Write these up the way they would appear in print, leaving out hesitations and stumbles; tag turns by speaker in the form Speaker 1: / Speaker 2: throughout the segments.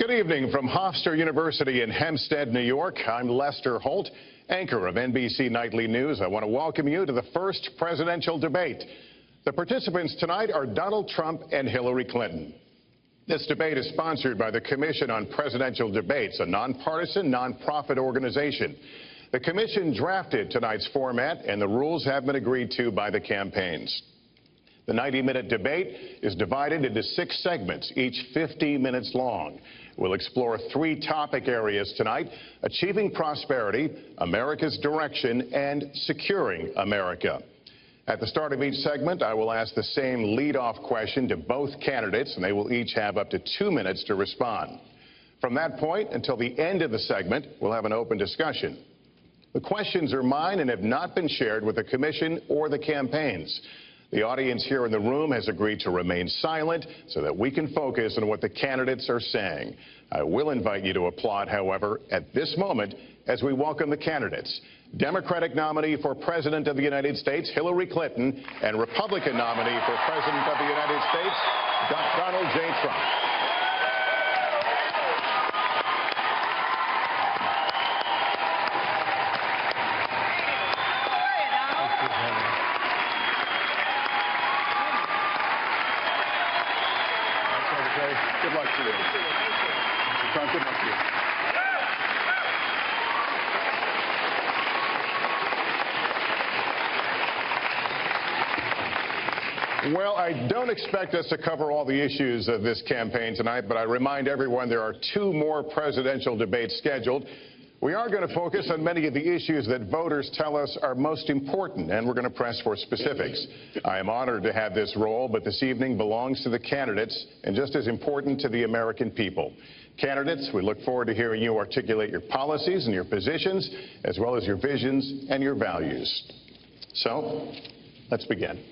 Speaker 1: Good evening from Hofstra University in Hempstead, New York. I'm Lester Holt, anchor of NBC Nightly News. I want to welcome you to the first presidential debate. The participants tonight are Donald Trump and Hillary Clinton. This debate is sponsored by the Commission on Presidential Debates, a nonpartisan, nonprofit organization. The commission drafted tonight's format, and the rules have been agreed to by the campaigns. The 90-minute debate is divided into 6 segments, each 50 minutes long. We'll explore 3 topic areas tonight: achieving prosperity, America's direction, and securing America. At the start of each segment, I will ask the same lead-off question to both candidates, and they will each have up to 2 minutes to respond. From that point until the end of the segment, we'll have an open discussion. The questions are mine and have not been shared with the commission or the campaigns. The audience here in the room has agreed to remain silent so that we can focus on what the candidates are saying. I will invite you to applaud, however, at this moment as we welcome the candidates. Democratic nominee for President of the United States, Hillary Clinton, and Republican nominee for President of the United States, Donald J. Trump. Good luck to you. Trump, good luck to you. Well, I don't expect us to cover all the issues of this campaign tonight, but I remind everyone there are 2 more presidential debates scheduled. We are going to focus on many of the issues that voters tell us are most important, and we're going to press for specifics. I am honored to have this role, but this evening belongs to the candidates and just as important to the American people. Candidates, we look forward to hearing you articulate your policies and your positions, as well as your visions and your values. So, let's begin.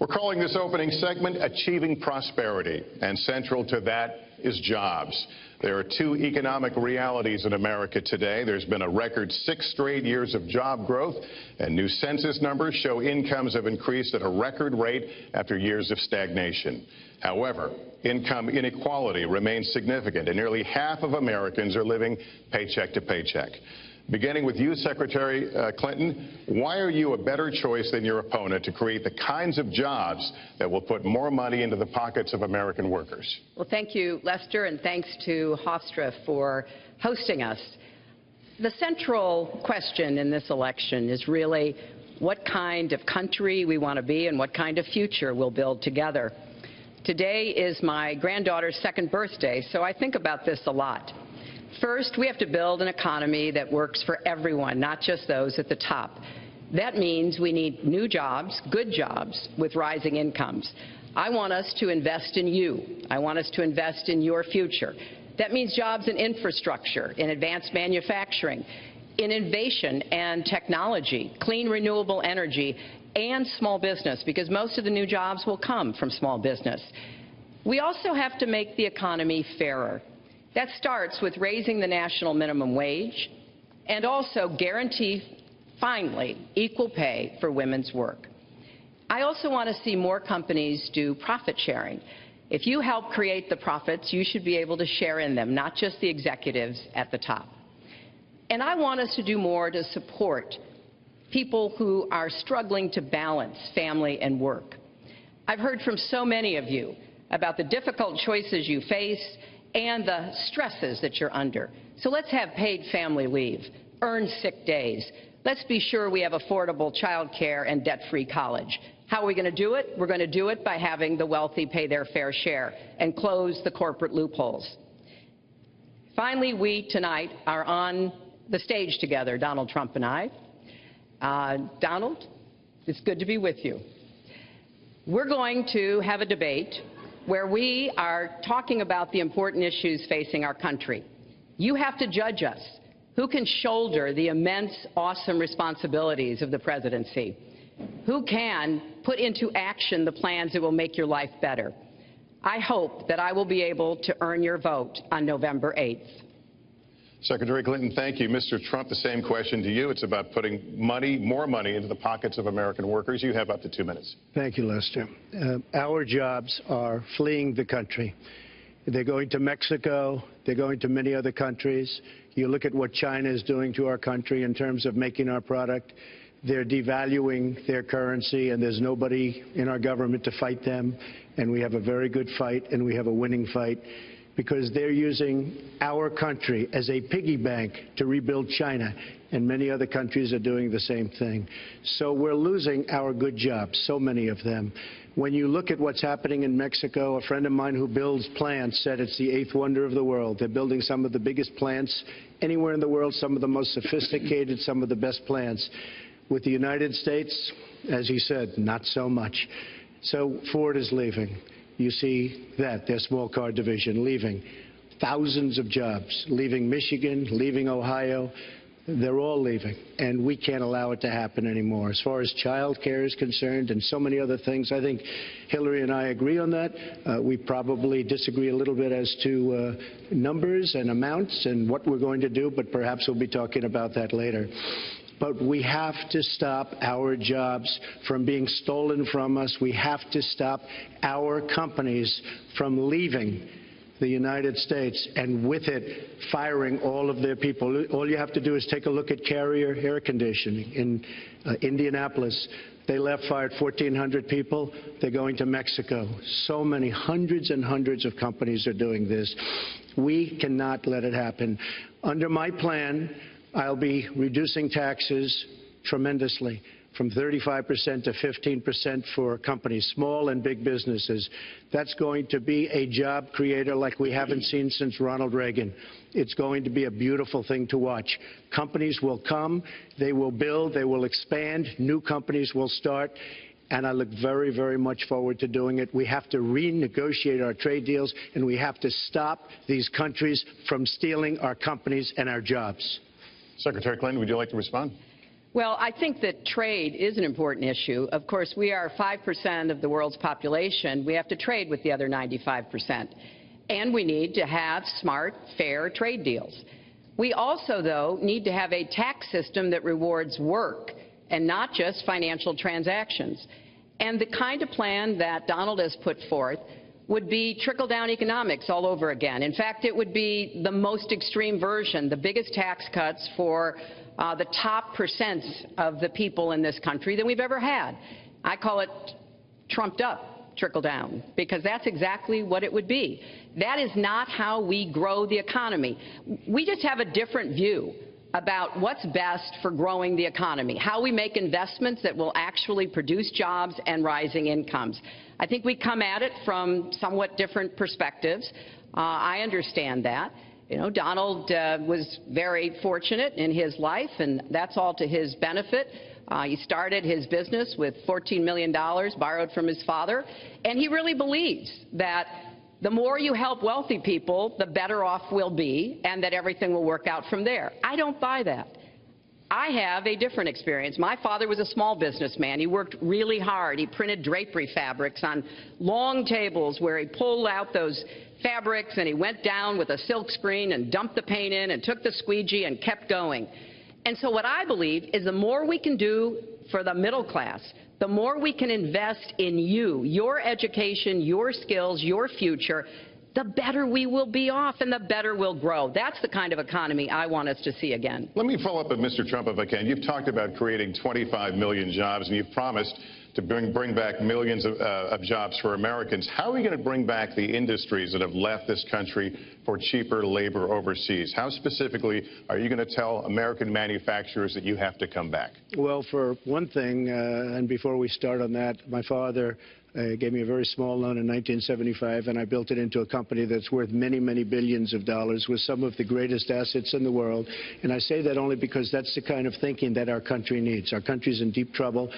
Speaker 1: We're calling this opening segment Achieving Prosperity, and central to that is jobs. There are 2 economic realities in America today. There's been a record 6 straight years of job growth, and new census numbers show incomes have increased at a record rate after years of stagnation. However, income inequality remains significant, and nearly half of Americans are living paycheck to paycheck. Beginning with you, Secretary Clinton, why are you a better choice than your opponent to create the kinds of jobs that will put more money into the pockets of American workers?
Speaker 2: Well, thank you, Lester, and thanks to Hofstra for hosting us. The central question in this election is really what kind of country we want to be and what kind of future we'll build together. Today is my granddaughter's 2nd birthday, so I think about this a lot. First, we have to build an economy that works for everyone, not just those at the top. That means we need new jobs, good jobs, with rising incomes. I want us to invest in you. I want us to invest in your future. That means jobs in infrastructure, in advanced manufacturing, in innovation and technology, clean renewable energy, and small business, because most of the new jobs will come from small business. We also have to make the economy fairer. That starts with raising the national minimum wage and also guarantee, finally, equal pay for women's work. I also want to see more companies do profit sharing. If you help create the profits, you should be able to share in them, not just the executives at the top. And I want us to do more to support people who are struggling to balance family and work. I've heard from so many of you about the difficult choices you face and the stresses that you're under. So let's have paid family leave, earned sick days. Let's be sure we have affordable child care and debt-free college. How are we going to do it? We're going to do it by having the wealthy pay their fair share and close the corporate loopholes. Finally, we tonight are on the stage together, Donald Trump and I. Donald, it's good to be with you. We're going to have a debate where we are talking about the important issues facing our country. You have to judge us. Who can shoulder the immense, awesome responsibilities of the presidency? Who can put into action the plans that will make your life better? I hope that I will be able to earn your vote on November 8th.
Speaker 1: Secretary Clinton, thank you. Mr. Trump, the same question to you. It's about putting more money into the pockets of American workers. You have up to 2 minutes.
Speaker 3: Thank you, Lester. Our jobs are fleeing the country. They're going to Mexico. They're going to many other countries. You look at what China is doing to our country in terms of making our product. They're devaluing their currency, and there's nobody in our government to fight them. And we have a very good fight, and we have a winning fight, because they're using our country as a piggy bank to rebuild China, and many other countries are doing the same thing. So we're losing our good jobs, so many of them. When you look at what's happening in Mexico, a friend of mine who builds plants said it's the eighth wonder of the world. They're building some of the biggest plants anywhere in the world, some of the most sophisticated, some of the best plants. With the United States, as he said, not so much. So Ford is leaving. You see that, their small car division leaving. Thousands of jobs, leaving Michigan, leaving Ohio. They're all leaving, and we can't allow it to happen anymore. As far as child care is concerned and so many other things, I think Hillary and I agree on that. We probably disagree a little bit as to numbers and amounts and what we're going to do, but perhaps we'll be talking about that later. But we have to stop our jobs from being stolen from us. We have to stop our companies from leaving the United States, and with it, firing all of their people. All you have to do is take a look at Carrier Air Conditioning in Indianapolis. They left, fired 1,400 people. They're going to Mexico. So many, hundreds and hundreds of companies are doing this. We cannot let it happen. Under my plan, I'll be reducing taxes tremendously, from 35% to 15% for companies, small and big businesses. That's going to be a job creator like we haven't seen since Ronald Reagan. It's going to be a beautiful thing to watch. Companies will come, they will build, they will expand, new companies will start, and I look very, very much forward to doing it. We have to renegotiate our trade deals, and we have to stop these countries from stealing our companies and our jobs.
Speaker 1: Secretary Clinton, would you like to respond?
Speaker 2: Well, I think that trade is an important issue. Of course, we are 5% of the world's population. We have to trade with the other 95%. And we need to have smart, fair trade deals. We also, though, need to have a tax system that rewards work and not just financial transactions. And the kind of plan that Donald has put forth would be trickle-down economics all over again. In fact, it would be the most extreme version, the biggest tax cuts for the top percent of the people in this country than we've ever had. I call it trumped-up trickle-down, because that's exactly what it would be. That is not how we grow the economy. We just have a different view about what's best for growing the economy, how we make investments that will actually produce jobs and rising incomes. I think we come at it from somewhat different perspectives. I understand that. You know, Donald was very fortunate in his life, and that's all to his benefit. He started his business with $14 million borrowed from his father, and he really believes that the more you help wealthy people, the better off we'll be, and that everything will work out from there. I don't buy that. I have a different experience. My father was a small businessman. He worked really hard. He printed drapery fabrics on long tables where he pulled out those fabrics and he went down with a silk screen and dumped the paint in and took the squeegee and kept going. And so what I believe is the more we can do for the middle class, the more we can invest in you, your education, your skills, your future, the better we will be off and the better we'll grow. That's the kind of economy I want us to see again.
Speaker 1: Let me follow up with Mr. Trump, if I can. You've talked about creating 25 million jobs, and you've promised to bring back millions of jobs for Americans. How are we going to bring back the industries that have left this country for cheaper labor overseas? How specifically are you going to tell American manufacturers that you have to come back?
Speaker 3: Well, for one thing, and before we start on that, my father gave me a very small loan in 1975, and I built it into a company that's worth many, many billions of dollars with some of the greatest assets in the world. And I say that only because that's the kind of thinking that our country needs. Our country's in deep trouble.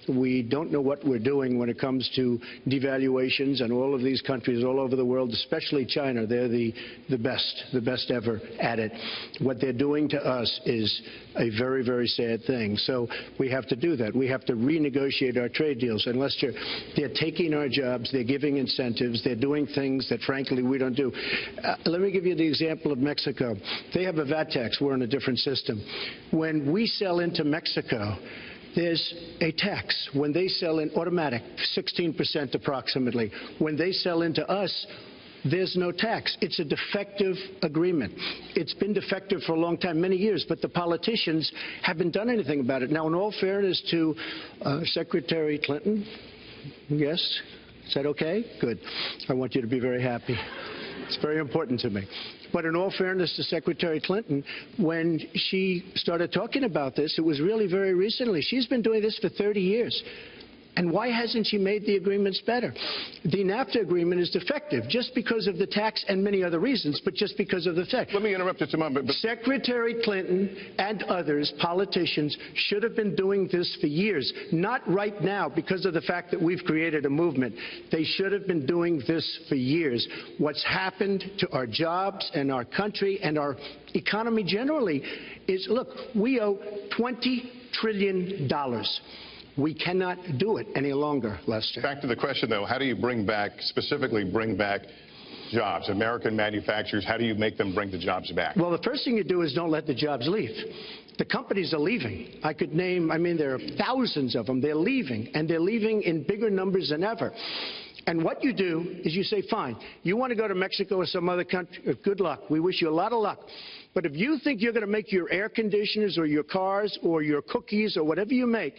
Speaker 3: We don't know what we're doing when it comes to devaluations, and all of these countries all over the world, especially China, they're the best ever at it. What they're doing to us is a very, very sad thing. So we have to do that. We have to renegotiate our trade deals. And Lester, they're taking our jobs, they're giving incentives, they're doing things that, frankly, we don't do. Let me give you the example of Mexico. They have a VAT tax. We're in a different system. When we sell into Mexico, there's a tax. When they sell in automatic, 16% approximately. When they sell into us, there's no tax. It's a defective agreement. It's been defective for a long time, many years, but the politicians haven't done anything about it. Now, in all fairness to Secretary Clinton, yes, is that okay? Good. I want you to be very happy. It's very important to me. But in all fairness to Secretary Clinton, when she started talking about this, it was really very recently. She's been doing this for 30 years. And why hasn't she made the agreements better? The NAFTA agreement is defective just because of the tax and many other reasons, but just because of the tax.
Speaker 1: Let me interrupt just a moment.
Speaker 3: Secretary Clinton and others, politicians, should have been doing this for years, not right now because of the fact that we've created a movement. They should have been doing this for years. What's happened to our jobs and our country and our economy generally is, look, we owe $20 trillion. We cannot do it any longer, Lester.
Speaker 1: Back to the question, though, how do you specifically bring back jobs? American manufacturers, how do you make them bring the jobs back?
Speaker 3: Well, the first thing you do is don't let the jobs leave. The companies are leaving. I could name, there are thousands of them. They're leaving, and they're leaving in bigger numbers than ever. And what you do is you say, fine, you want to go to Mexico or some other country, good luck. We wish you a lot of luck. But if you think you're going to make your air conditioners or your cars or your cookies or whatever you make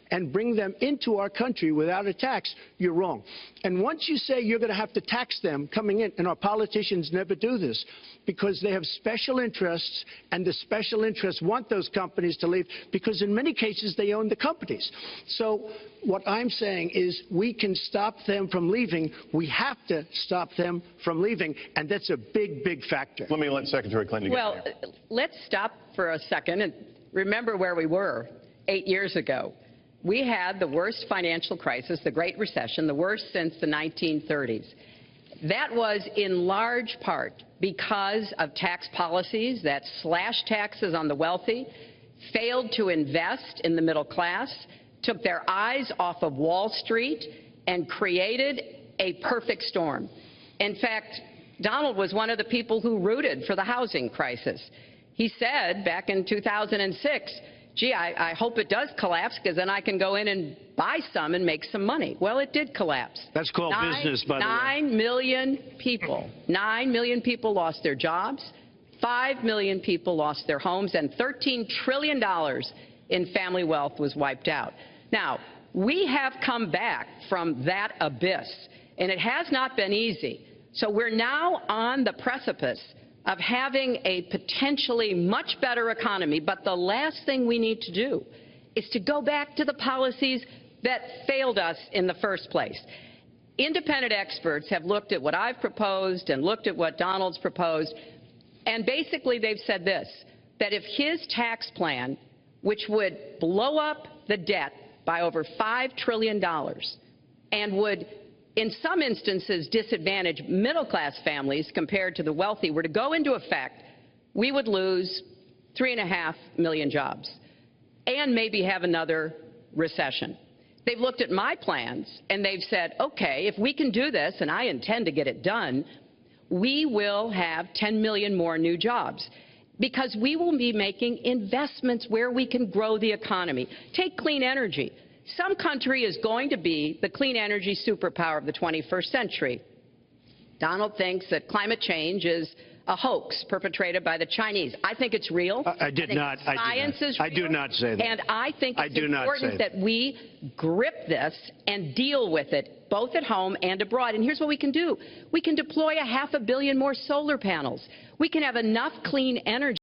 Speaker 3: and bring them into our country without a tax, you're wrong. And once you say you're going to have to tax them coming in, and our politicians never do this, because they have special interests, and the special interests want those companies to leave, because in many cases they own the companies. So what I'm saying is we can stop them from leaving. We have to stop them from leaving, and that's a big, big factor.
Speaker 1: Let me let Secretary Clinton get
Speaker 2: Well, let's stop for a second and remember where we were 8 years ago. We had the worst financial crisis, the Great Recession, the worst since the 1930s. That was in large part because of tax policies that slashed taxes on the wealthy, failed to invest in the middle class, took their eyes off of Wall Street, and created a perfect storm. In fact, Donald was one of the people who rooted for the housing crisis. He said back in 2006, gee, I hope it does collapse because then I can go in and buy some and make some money. Well, it did collapse.
Speaker 3: That's called business, by the way.
Speaker 2: 9 million people lost their jobs. 5 million people lost their homes, and $13 trillion in family wealth was wiped out. Now, we have come back from that abyss, and it has not been easy. So we're now on the precipice of having a potentially much better economy. But the last thing we need to do is to go back to the policies that failed us in the first place. Independent experts have looked at what I've proposed and looked at what Donald's proposed, and basically they've said this, that if his tax plan, which would blow up the debt by over $5 trillion and would in some instances disadvantage middle-class families compared to the wealthy, were to go into effect, we would lose 3.5 million jobs and maybe have another recession. They've looked at my plans and they've said, okay, if we can do this, and I intend to get it done, we will have 10 million more new jobs because we will be making investments where we can grow the economy. Take clean energy. Some country is going to be the clean energy superpower of the 21st century. Donald thinks that climate change is a hoax perpetrated by the Chinese. I think it's real.
Speaker 3: I do not say that.
Speaker 2: And I think it's important that we grip this and deal with it, both at home and abroad. And here's what we can do. We can deploy 500 million more solar panels. We can have enough clean energy